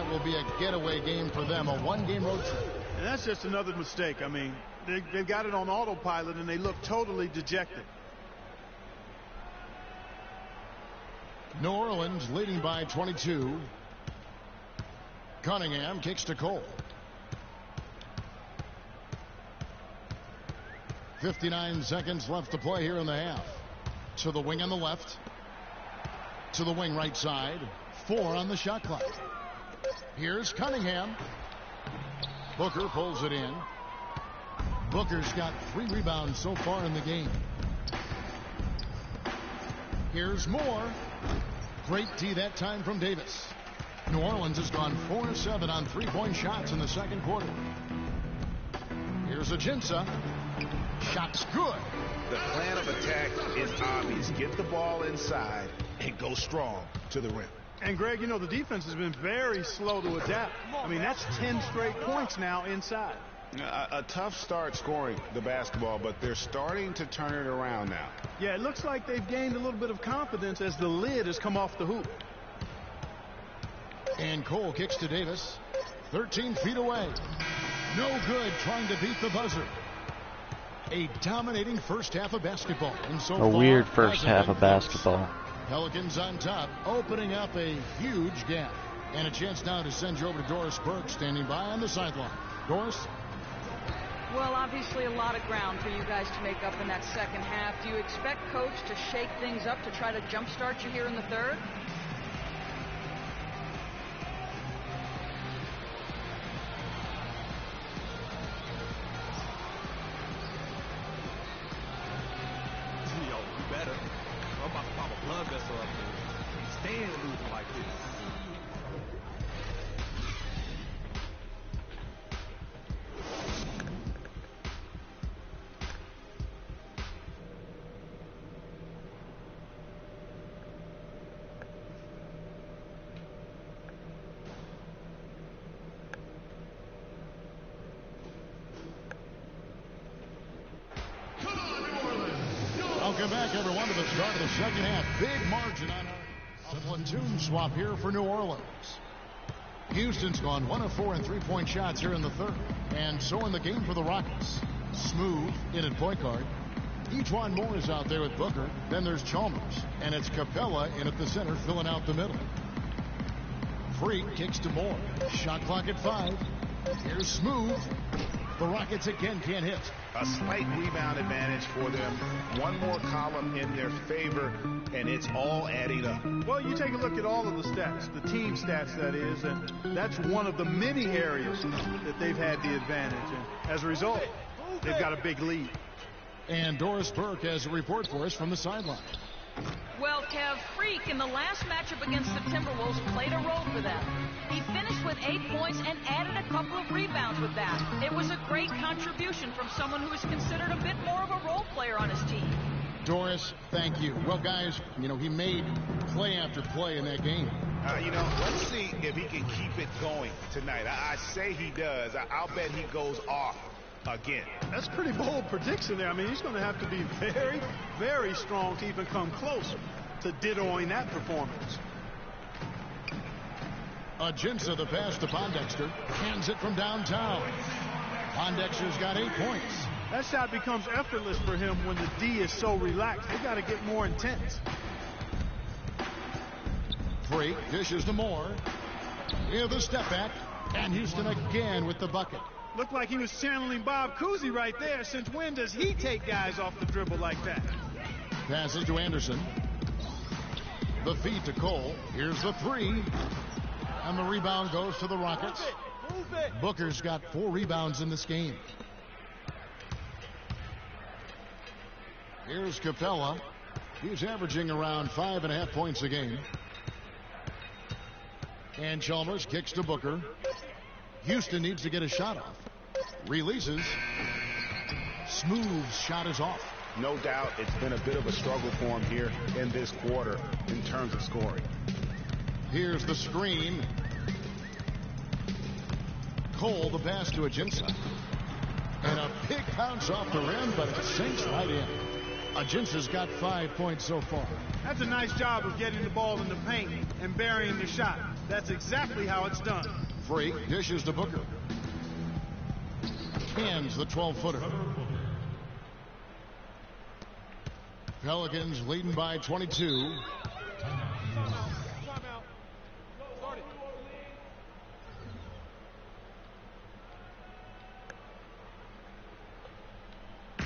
tonight will be a getaway game for them, a one-game road trip. And that's just another mistake. I mean, they've got it on autopilot, and they look totally dejected. New Orleans leading by 22. Cunningham kicks to Cole. 59 seconds left to play here in the half. To the wing on the left. To the wing right side. 4 on the shot clock. Here's Cunningham. Booker pulls it in. Booker's got 3 rebounds so far in the game. Here's Moore. Great D that time from Davis. New Orleans has gone 4 of 7 on 3-point shots in the second quarter. Here's Ajinça. Shot's good. The plan of attack is obvious. Get the ball inside and go strong to the rim. And, Greg, you know, the defense has been very slow to adapt. I mean, that's 10 straight points now inside. A tough start scoring the basketball, but they're starting to turn it around now. Yeah, it looks like they've gained a little bit of confidence as the lid has come off the hoop. And Cole kicks to Davis. 13 feet away. No good, trying to beat the buzzer. A dominating first half of basketball. And so a weird first half of basketball. Pelicans on top, opening up a huge gap. And a chance now to send you over to Doris Burke, standing by on the sideline. Doris? Well, obviously a lot of ground for you guys to make up in that second half. Do you expect Coach to shake things up to try to jumpstart you here in the third? Yo, you better. I'm about to pop a blood vessel up here. Stand losing like this. Welcome back, everyone, to the start of the second half. Big margin on our platoon swap here for New Orleans. Houston's gone 1 of 4 in 3-point shots here in the third. And so in the game for the Rockets. Smooth in at point guard. Ejuan Moore is out there with Booker. Then there's Chalmers. And it's Capella in at the center, filling out the middle. Freak kicks to Moore. Shot clock at 5. Here's Smooth. The Rockets again can't hit. A slight rebound advantage for them. One more column in their favor, and it's all adding up. Well, you take a look at all of the stats, the team stats, that is, and that's one of the many areas that they've had the advantage. And as a result, they've got a big lead. And Doris Burke has a report for us from the sideline. Well, Kev, Freak in the last matchup against the Timberwolves played a role for them. He finished with 8 points and added a couple of rebounds with that. It was a great contribution from someone who is considered a bit more of a role player on his team. Doris, thank you. Well, guys, you know, he made play after play in that game. You know, let's see if he can keep it going tonight. I say he does. I'll bet he goes off again. That's a pretty bold prediction there. I mean, he's going to have to be very, very strong to even come close to dittoing that performance. Ajinça, the pass to Pondexter, hands it from downtown. Pondexter's got 8 points. That shot becomes effortless for him when the D is so relaxed. They got to get more intense. Freak dishes to Moore. With a step back, and Houston again with the bucket. Looked like he was channeling Bob Cousy right there. Since when does he take guys off the dribble like that? Passes to Anderson. The feed to Cole. Here's the 3. And the rebound goes to the Rockets. Booker's got 4 rebounds in this game. Here's Capella. He's averaging around 5.5 points a game. And Chalmers kicks to Booker. Houston needs to get a shot off. Releases. Smooth shot is off. No doubt it's been a bit of a struggle for him here in this quarter in terms of scoring. Here's the screen. Cole, the pass to Ajinça. And a big bounce off the rim, but it sinks right in. Ajinça's got 5 points so far. That's a nice job of getting the ball in the paint and burying the shot. That's exactly how it's done. Freak dishes to Booker. Hands the 12-footer. Pelicans leading by 22.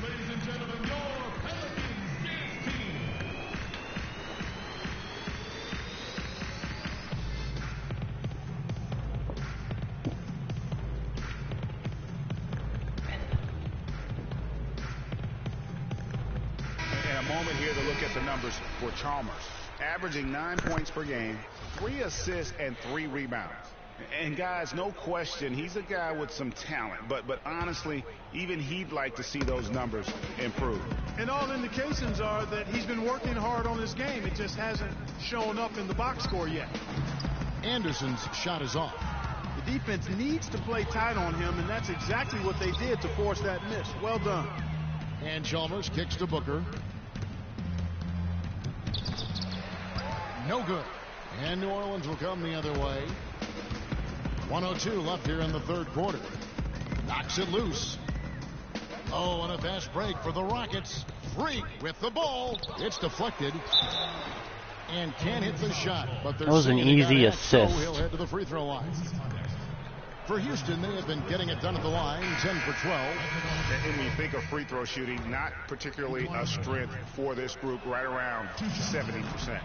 Ladies and gentlemen, your Pelicans dance team. And a moment here to look at the numbers for Chalmers. Averaging 9 points per game, 3 assists, and 3 rebounds. And guys, no question, he's a guy with some talent. But honestly, even he'd like to see those numbers improve. And all indications are that he's been working hard on his game. It just hasn't shown up in the box score yet. Anderson's shot is off. The defense needs to play tight on him, and that's exactly what they did to force that miss. Well done. And Chalmers kicks to Booker. No good. And New Orleans will come the other way. 1:02 left here in the third quarter. Knocks it loose. Oh, and a fast break for the Rockets. Freak with the ball. It's deflected. And can't hit the shot. But that was an easy assist. So he'll head to the free throw line. For Houston, they have been getting it done at the line, 10 for 12. And when you think of free throw shooting, not particularly a strength for this group, right around 70%.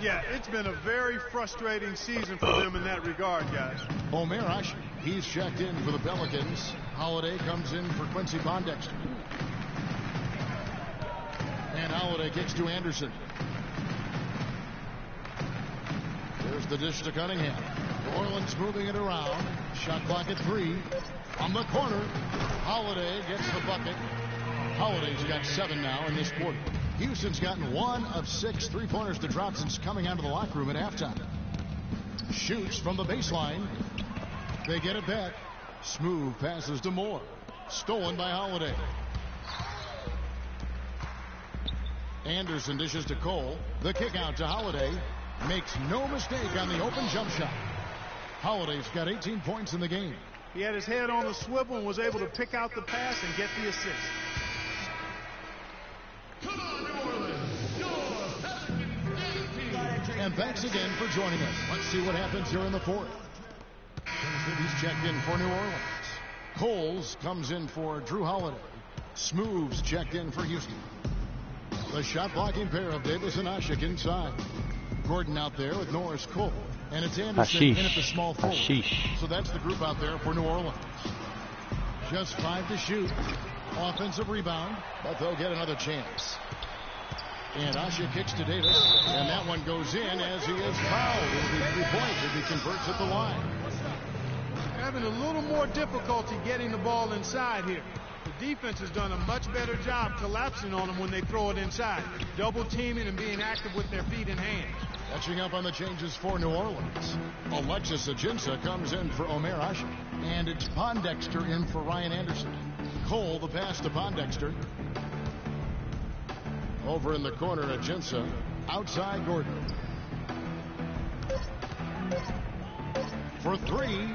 Yeah, it's been a very frustrating season for them in that regard, guys. Omer Ashi, he's checked in for the Pelicans. Holiday comes in for Quincy Pondexter. And Holiday kicks to Anderson. There's the dish to Cunningham. New Orleans moving it around. Shot clock at 3. On the corner, Holiday gets the bucket. Holiday's got 7 now in this quarter. Houston's gotten 1 of 6 3-pointers to drop since coming out of the locker room at halftime. Shoots from the baseline. They get it back. Smooth passes to Moore. Stolen by Holiday. Anderson dishes to Cole. The kick out to Holiday. Makes no mistake on the open jump shot. Holiday's got 18 points in the game. He had his head on the swivel and was able to pick out the pass and get the assist. Come on, New Orleans, your Pelicans dance team. And thanks again for joining us. Let's see what happens here in the fourth. He's checked in for New Orleans. Coles comes in for Drew Holiday. Smooth's checked in for Houston. The shot blocking pair of Davis and Ashik inside. Gordon out there with Norris Cole. And it's Anderson in at the small forward. So that's the group out there for New Orleans. Just 5 to shoot. Offensive rebound, but they'll get another chance. And Asha kicks to Davis, and that one goes in as he is fouled. It'll be 3 points if he converts at the line. Having a little more difficulty getting the ball inside here. The defense has done a much better job collapsing on them when they throw it inside. Double teaming and being active with their feet and hands. Catching up on the changes for New Orleans. Alexis Ajinça comes in for Omer Asha. And it's Pondexter in for Ryan Anderson. Cole, the pass to Pondexter. Over in the corner, Ajinça. Outside, Gordon. For 3.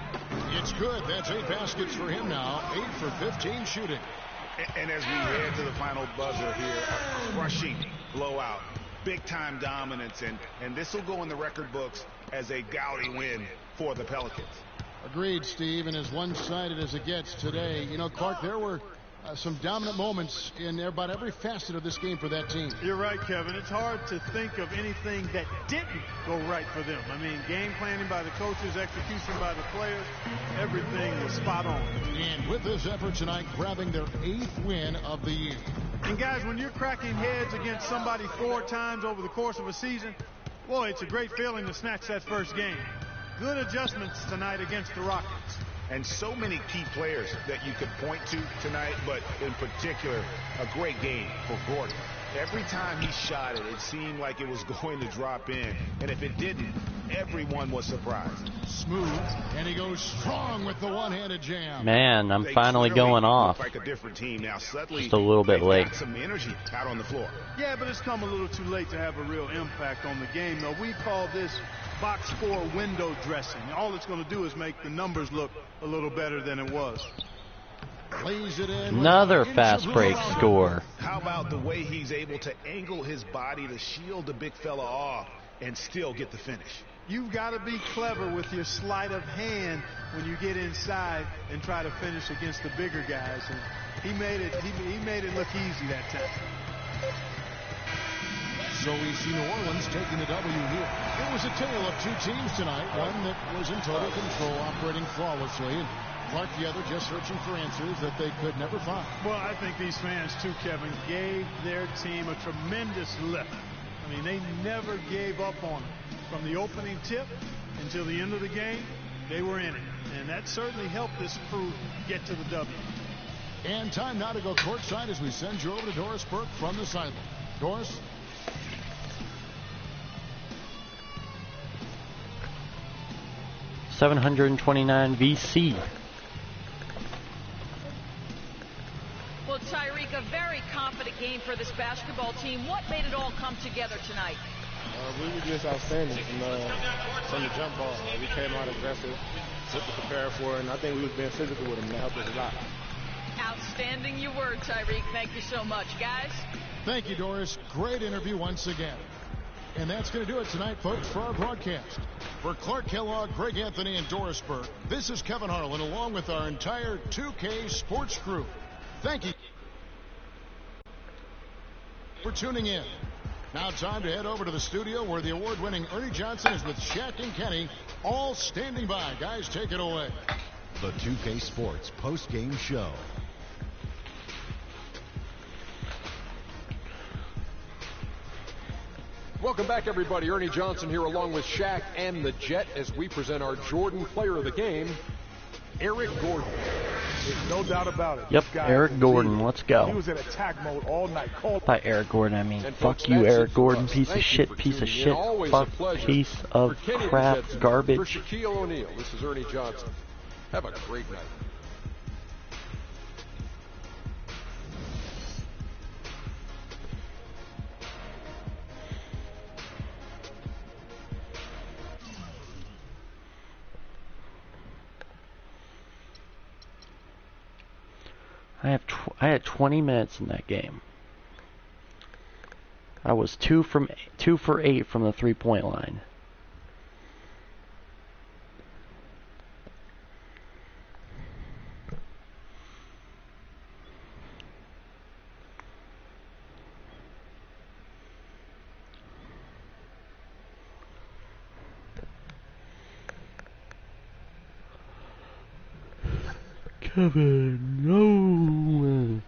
It's good. That's 8 baskets for him now. 8 for 15 shooting. And as we head to the final buzzer here, a crushing blowout. Big-time dominance, and this will go in the record books as a gaudy win for the Pelicans. Agreed, Steve, and as one-sided as it gets today. You know, Clark, there were some dominant moments in about every facet of this game for that team. You're right, Kevin. It's hard to think of anything that didn't go right for them. I mean, game planning by the coaches, execution by the players, everything was spot on. And with this effort tonight, grabbing their 8th win of the year. And guys, when you're cracking heads against somebody 4 times over the course of a season, boy, it's a great feeling to snatch that first game. Good adjustments tonight against the Rockets. And so many key players that you could point to tonight, but in particular, a great game for Gordon. Every time he shot it, it seemed like it was going to drop in. And if it didn't, everyone was surprised. Smooth, and he goes strong with the one-handed jam. Man, I'm finally going off. Like a different team now. Suddenly, just a little bit late. Got some energy out on the floor. Yeah, but it's come a little too late to have a real impact on the game, though. We call this box 4 window dressing. All it's going to do is make the numbers look a little better than it was. Lays it in. Another fast break score. How about the way he's able to angle his body to shield the big fella off and still get the finish? You've got to be clever with your sleight of hand when you get inside and try to finish against the bigger guys. And he made it look easy that time. So we see New Orleans taking the W here. It was a tale of two teams tonight. One that was in total control, operating flawlessly, and Clark the other just searching for answers that they could never find. Well, I think these fans, too, Kevin, gave their team a tremendous lift. I mean, they never gave up on them. From the opening tip until the end of the game, they were in it. And that certainly helped this crew get to the W. And time now to go courtside as we send you over to Doris Burke from the sideline. Doris? $729 VC. Well, Tyreek, a very confident game for this basketball team. What made it all come together tonight? We were just outstanding from the jump ball. We came out aggressive, took to prepare for it, and I think we was being physical with them, and that helped us a lot. Outstanding you were, Tyreek. Thank you so much, guys. Thank you, Doris. Great interview once again. And that's going to do it tonight, folks, for our broadcast. For Clark Kellogg, Greg Anthony, and Doris Burke, this is Kevin Harlan, along with our entire 2K Sports crew. Thank you for tuning in. Now time to head over to the studio where the award-winning Ernie Johnson is with Shaq and Kenny, all standing by. Guys, take it away. The 2K Sports post-game show. Welcome back, everybody. Ernie Johnson here along with Shaq and the Jet as we present our Jordan player of the game, Eric Gordon. There's no doubt about it. Yep, Eric Gordon. Let's go. He was in attack mode all night. By Eric Gordon, I mean, fuck you, Eric Gordon. Piece of shit, fuck, piece of crap, garbage. For Shaquille O'Neal, this is Ernie Johnson. Have a great night. I had 20 minutes in that game. I was 2 for 8 from the 3-point line. Kevin, no.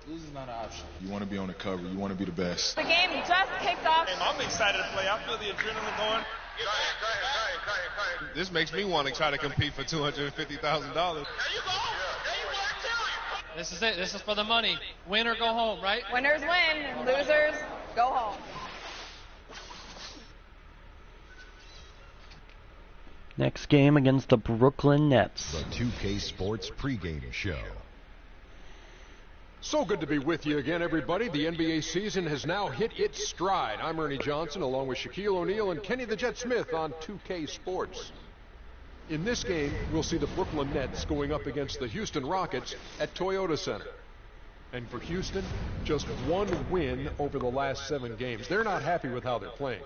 This is not an option. You want to be on the cover. You want to be the best. The game just kicked off. I'm excited to play. I feel the adrenaline going. Go ahead. This makes me want to try to compete for $250,000. There you go. There you go. This is it. This is for the money. Win or go home, right? Winners win, and losers go home. Next game against the Brooklyn Nets. The 2K Sports pregame show. So good to be with you again, everybody. The NBA season has now hit its stride. I'm Ernie Johnson, along with Shaquille O'Neal and Kenny the Jet Smith on 2K Sports. In this game, we'll see the Brooklyn Nets going up against the Houston Rockets at Toyota Center. And for Houston, just one win over the last 7 games. They're not happy with how they're playing,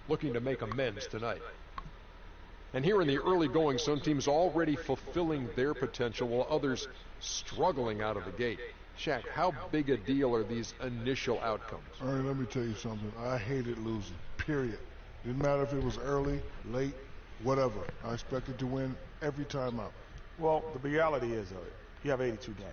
looking to make amends tonight. And here in the early going, some teams already fulfilling their potential while others struggling out of the gate. Shaq, how big a deal are these initial outcomes? All right, let me tell you something. I hated losing, period. Didn't matter if it was early, late, whatever. I expected to win every time out. Well, the reality is, you have 82 games.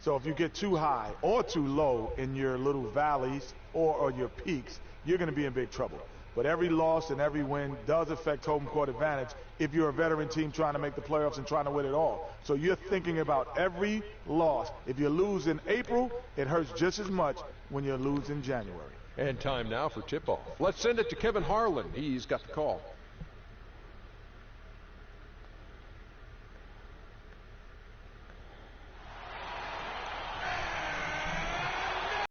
So if you get too high or too low in your little valleys or your peaks, you're going to be in big trouble. But every loss and every win does affect home court advantage if you're a veteran team trying to make the playoffs and trying to win it all. So you're thinking about every loss. If you lose in April, it hurts just as much when you lose in January. And time now for tip-off. Let's send it to Kevin Harlan. He's got the call.